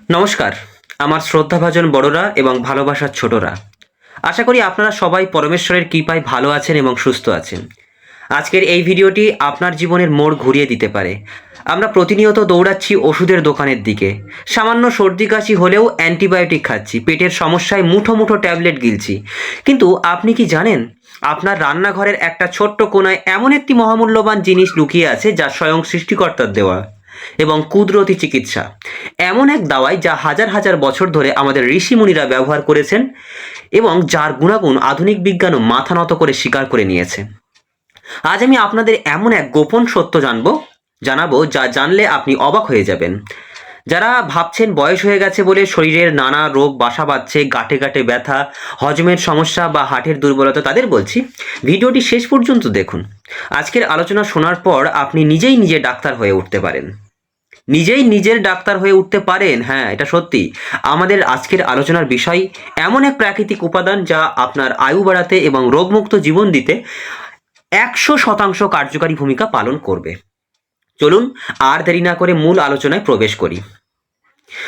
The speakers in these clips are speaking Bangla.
নমস্কার, আমার শ্রদ্ধাভাজন বড়রা এবং ভালোবাসার ছোটরা। আশা করি আপনারা সবাই পরমেশ্বরের কৃপায় ভালো আছেন এবং সুস্থ আছেন। আজকের এই ভিডিওটি আপনার জীবনের মোড় ঘুরিয়ে দিতে পারে। আমরা প্রতিনিয়ত দৌড়াচ্ছি ওষুধের দোকানের দিকে। সামান্য সর্দি কাশি হলেও অ্যান্টিবায়োটিক খাচ্ছি, পেটের সমস্যায় মুঠো মুঠো ট্যাবলেট গিলছি। কিন্তু আপনি কি জানেন, আপনার রান্নাঘরের একটা ছোট্ট কোণায় এমন একটি মহামূল্যবান জিনিস লুকিয়ে আছে যা স্বয়ং সৃষ্টিকর্তার দেওয়া এবং কুদরতি চিকিৎসা। এমন এক দাওয়াই যা হাজার হাজার বছর ধরে আমাদের ঋষিমুনিরা ব্যবহার করেছেন এবং যার গুণাগুণ আধুনিক বিজ্ঞানও মাথা নত করে স্বীকার করে নিয়েছে। আজ আমি আপনাদের এমন এক গোপন সত্য জানাবো যা জানলে আপনি অবাক হয়ে যাবেন। যারা ভাবছেন বয়স হয়ে গেছে বলে শরীরের নানা রোগ বাসা বাঁধছে, গাঁটে গাঁটে ব্যথা, হজমের সমস্যা বা হার্টের দুর্বলতা, তাদের বলছি ভিডিওটি শেষ পর্যন্ত দেখুন। আজকের আলোচনা শোনার পর আপনি নিজেই নিজে ডাক্তার হয়ে উঠতে পারেন। নিজেই নিজের ডাক্তার হয়ে উঠতে পারেন। হ্যাঁ, এটা সত্যি। আমাদের আজকের আলোচনার বিষয় এমন এক প্রাকৃতিক উপাদান যা আপনার আয়ু বাড়াতে এবং রোগমুক্ত জীবন দিতে 100% কার্যকারী ভূমিকা পালন করবে। চলুন আর দেরি না করে মূল আলোচনায় প্রবেশ করি।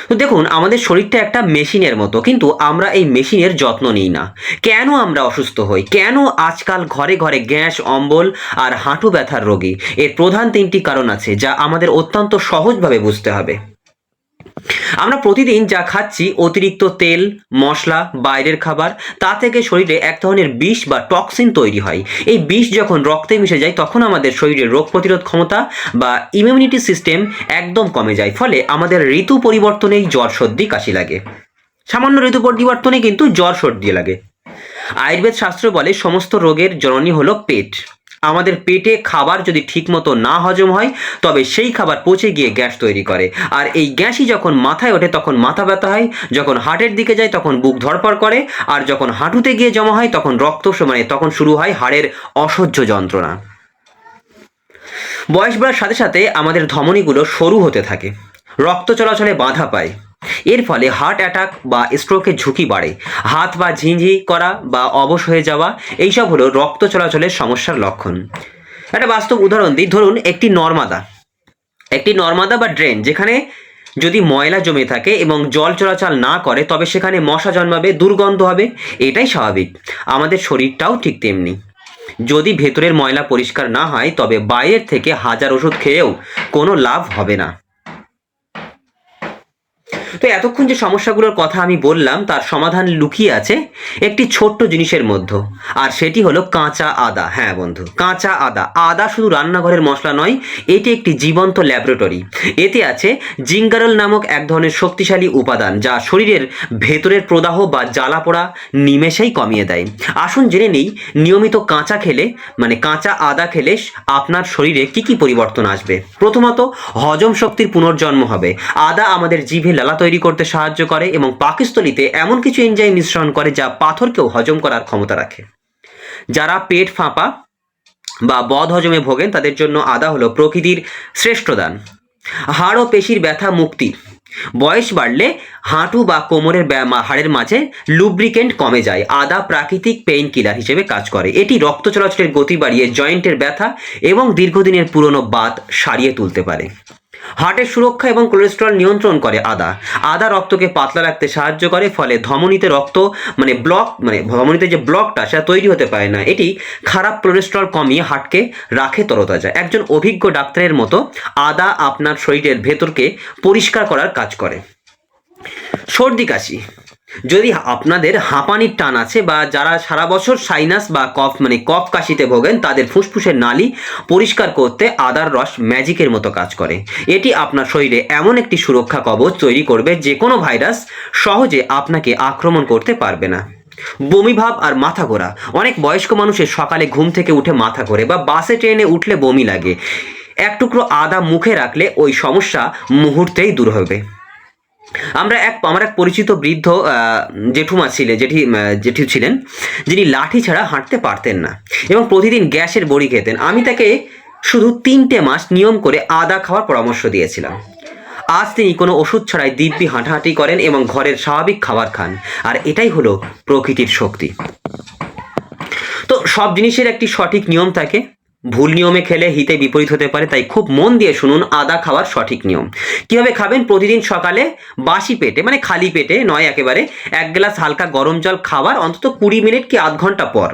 তো দেখুন, আমাদের শরীরটা একটা মেশিনের মতো, কিন্তু আমরা এই মেশিনের যত্ন নিই না। কেন আমরা অসুস্থ হই? কেন আজকাল ঘরে ঘরে গ্যাস, অম্বল আর হাঁটু ব্যথার রোগী? এর প্রধান 3টি কারণ আছে যা আমাদের অত্যন্ত সহজভাবে বুঝতে হবে। আমরা প্রতিদিন যা খাচ্ছি, অতিরিক্ত তেল, মশলা, বাইরের খাবার, তা থেকে শরীরে এক ধরনের বিষ বা টক্সিন তৈরি হয়। এই বিষ যখন রক্তে মিশে যায় তখন আমাদের শরীরের রোগ প্রতিরোধ ক্ষমতা বা ইমিউনিটি সিস্টেম একদম কমে যায়। ফলে আমাদের ঋতু পরিবর্তনেই জ্বর, সর্দি, কাশি লাগে। সামান্য ঋতু পরিবর্তনে কিন্তু জ্বর সর্দি লাগে। আয়ুর্বেদ শাস্ত্র বলে সমস্ত রোগের জননী হলো পেট। আমাদের পেটে খাবার যদি ঠিকমতো না হজম হয় তবে সেই খাবার পচে গিয়ে গ্যাস তৈরি করে, আর এই গ্যাসই যখন মাথায় ওঠে তখন মাথা ব্যথা হয়, যখন হার্টের দিকে যায় তখন বুক ধড়ফড় করে, আর যখন হাঁটুতে গিয়ে জমা হয় তখন তখন শুরু হয় হাড়ের অসহ্য যন্ত্রণা। বয়স বাড়ার সাথে সাথে আমাদের ধমনীগুলো সরু হতে থাকে, রক্ত চলাচলে বাধা পায়। এর ফলে হার্ট অ্যাটাক বা স্ট্রোকের ঝুঁকি বাড়ে। হাত বা ঝিঁঝি করা বা অবশ হয়ে যাওয়া, এইসব হলো রক্ত চলাচলের সমস্যার লক্ষণ। একটা বাস্তব উদাহরণ দিই। ধরুন একটি নর্মাদা বা ড্রেন, যেখানে যদি ময়লা জমে থাকে এবং জল চলাচল না করে তবে সেখানে মশা জন্মাবে, দুর্গন্ধ হবে। এটাই স্বাভাবিক। আমাদের শরীরটাও ঠিক তেমনি। যদি ভেতরের ময়লা পরিষ্কার না হয় তবে বাইরের থেকে হাজার ওষুধ খেয়েও কোনো লাভ হবে না। তো এতক্ষণ যে সমস্যাগুলোর কথা আমি বললাম তার সমাধান লুকিয়ে আছে একটি ছোট্ট জিনিসের মধ্যে, আর সেটি হলো কাঁচা আদা। হ্যাঁ বন্ধু, কাঁচা আদা। আদা শুধু রান্নাঘরের মশলা নয়, এটি একটি জীবন্ত ল্যাবরেটরি। এতে আছে জিঙ্গারল নামক এক ধরনের শক্তিশালী উপাদান যা শরীরের ভেতরের প্রদাহ বা জ্বালা পোড়া নিমেষেই কমিয়ে দেয়। আসুন জেনে নেই নিয়মিত কাঁচা আদা খেলে আপনার শরীরে কি কি পরিবর্তন আসবে। প্রথমত, হজম শক্তির পুনর্জন্ম হবে। আদা আমাদের জিভে লালা তৈরি করতে সাহায্য করে এবং পাকস্থলীতে এমন কিছু এনজাইম মিশ্রণ করে যা পাথরকেও হজম করার ক্ষমতা রাখে। যারা পেট ফাঁপা বা বদ হজমে ভোগেন তাদের জন্য আদা হলো প্রকৃতির শ্রেষ্ঠ দান। হাড় ও পেশির ব্যথা মুক্তি। বয়স বাড়লে হাঁটু বা কোমরের হাড়ের মাঝে লুব্রিকেন্ট কমে যায়। আদা প্রাকৃতিক পেইন কিলার হিসেবে কাজ করে। এটি রক্ত চলাচলের গতি বাড়িয়ে জয়েন্টের ব্যথা এবং দীর্ঘদিনের পুরনো বাত সারিয়ে তুলতে পারে। হার্টের সুরক্ষা এবং কোলেস্টেরল নিয়ন্ত্রণ করে আদা। আদা রক্তকে পাতলা রাখতে সাহায্য করে, ফলে ধমনীতে ধমনীতে যে ব্লকটা সেটা তৈরি হতে পারে না। এটি খারাপ কোলেস্টেরল কমিয়ে হার্টকে রাখে তরতাজা। একজন অভিজ্ঞ ডাক্তারের মতো আদা আপনার শরীরের ভেতরকে পরিষ্কার করার কাজ করে। সর্দি কাশি। যদি আপনাদের হাঁপানির টান আছে বা যারা সারা বছর সাইনাস বা কফ কাশিতে ভোগেন তাদের ফুসফুসের নালী পরিষ্কার করতে আদার রস ম্যাজিকের মতো কাজ করে। এটি আপনার শরীরে এমন একটি সুরক্ষা কবচ তৈরি করবে যে কোনো ভাইরাস সহজে আপনাকে আক্রমণ করতে পারবে না। বমি ভাব আর মাথা ঘোরা। অনেক বয়স্ক মানুষের সকালে ঘুম থেকে উঠে মাথা ঘোরে বা বাসে ট্রেনে উঠলে বমি লাগে। এক টুকরো আদা মুখে রাখলে ওই সমস্যা মুহূর্তেই দূর হবে। আমার এক পরিচিত বৃদ্ধ জেঠু ছিলেন, যিনি লাঠি ছাড়া হাঁটতে পারতেন না এবং প্রতিদিন গ্যাসের বড়ি খেতেন। আমি তাকে শুধু 3টে মাস নিয়ম করে আদা খাওয়ার পরামর্শ দিয়েছিলাম। আজ তিনি কোনো ওষুধ ছাড়াই দিব্যি হাঁটাহাঁটি করেন এবং ঘরের স্বাভাবিক খাবার খান। আর এটাই হলো প্রকৃতির শক্তি। তো সব জিনিসের একটি সঠিক নিয়ম থাকে। ভুল নিয়মে খেলে হিতে বিপরীত হতে পারে, তাই খুব মন দিয়ে শুনুন আদা খাওয়ার সঠিক নিয়ম। কিভাবে খাবেন? প্রতিদিন সকালে বাসি পেটে, মানে খালি পেটে নয় একেবারে, 1 গ্লাস হালকা গরম জল খাবার অন্তত 20 মিনিট কি আধ ঘন্টা পর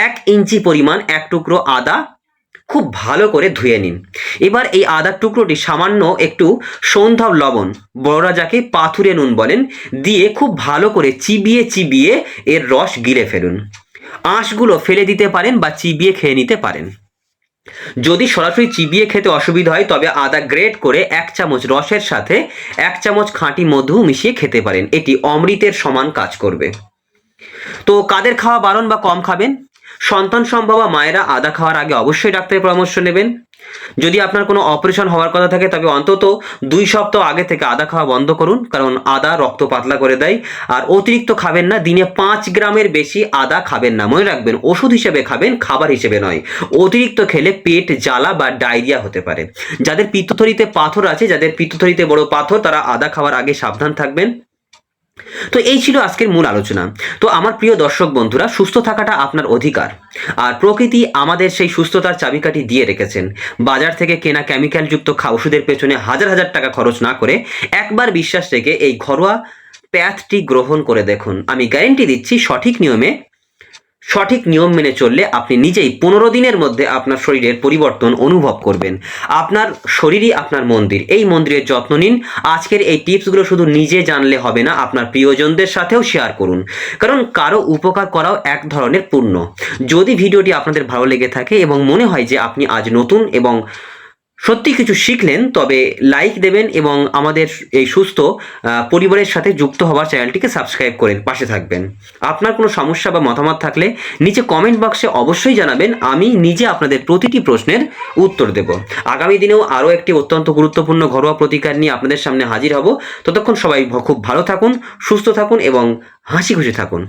1 ইঞ্চি পরিমাণ 1 টুকরো আদা খুব ভালো করে ধুয়ে নিন। এবার এই আদার টুকরোটি সামান্য একটু সন্ধ্যাও লবণ, বড়রা যাকে পাথুরে নুন বলেন, দিয়ে খুব ভালো করে চিবিয়ে চিবিয়ে এর রস গিলে ফেলুন। আঁশগুলো ফেলে দিতে পারেন বা চিবিয়ে খেয়ে নিতে পারেন। যদি সরাসরি চিবিয়ে খেতে অসুবিধা হয় তবে আদা গ্রেট করে 1 চামচ রসের সাথে 1 চামচ খাঁটি মধু মিশিয়ে খেতে পারেন। এটি অমৃতের সমান কাজ করবে। তো কাদের খাওয়া বারণ বা কম খাবেন? সন্তান সম্ভবা মায়েরা আদা খাওয়ার আগে অবশ্যই ডাক্তারের পরামর্শ নেবেন। যদি আপনার কোনো অপারেশন হওয়ার কথা থাকে তবে অন্তত 2 সপ্তাহ আগে থেকে আদা খাওয়া বন্ধ করুন, কারণ আদা রক্ত পাতলা করে দেয়। আর অতিরিক্ত খাবেন না, দিনে 5 গ্রামের বেশি আদা খাবেন না। মনে রাখবেন, ওষুধ হিসেবে খাবেন, খাবার হিসেবে নয়। অতিরিক্ত খেলে পেট জ্বালা বা ডায়রিয়া হতে পারে। যাদের পিত্তথলিতে পাথর আছে, যাদের পিত্তথলিতে বড় পাথর, তারা আদা খাওয়ার আগে সাবধান থাকবেন। তো এই ছিল আজকের মূল আলোচনা। তো আমার প্রিয় দর্শক বন্ধুরা, সুস্থ থাকাটা আপনার অধিকার, আর প্রকৃতি আমাদের সেই সুস্থতার চাবিকাঠি দিয়ে রেখেছেন। বাজার থেকে কেনা কেমিক্যালযুক্ত ওষুধের পেছনে হাজার হাজার টাকা খরচ না করে একবার বিশ্বাস রেখে এই ঘরোয়া প্যাথটি গ্রহণ করে দেখুন। আমি গ্যারেন্টি দিচ্ছি, সঠিক নিয়ম মেনে চললে আপনি নিজেই 15 দিনের মধ্যে আপনার শরীরের পরিবর্তন অনুভব করবেন। আপনার শরীরই আপনার মন্দির, এই মন্দিরের যত্ন নিন। আজকের এই টিপসগুলো শুধু নিজে জানলে হবে না, আপনার প্রিয়জনদের সাথেও শেয়ার করুন, কারণ কারো উপকার করাও এক ধরনের পুণ্য। যদি ভিডিওটি আপনাদের ভালো লেগে থাকে এবং মনে হয় যে আপনি আজ নতুন এবং সত্যি কিছু শিখলেন, তবে লাইক দেবেন এবং আমাদের এই সুস্থ পরিবারের সাথে যুক্ত হওয়ার চ্যানেলটিকে সাবস্ক্রাইব করে পাশে থাকবেন। আপনার কোনো সমস্যা বা মতামত থাকলে নিচে কমেন্ট বক্সে অবশ্যই জানাবেন। আমি নিজে আপনাদের প্রতিটি প্রশ্নের উত্তর দেব। আগামী দিনেও আরও একটি অত্যন্ত গুরুত্বপূর্ণ ঘরোয়া প্রতিকার নিয়ে আপনাদের সামনে হাজির হব। ততক্ষণ সবাই খুব ভালো থাকুন, সুস্থ থাকুন এবং হাসি খুশি থাকুন।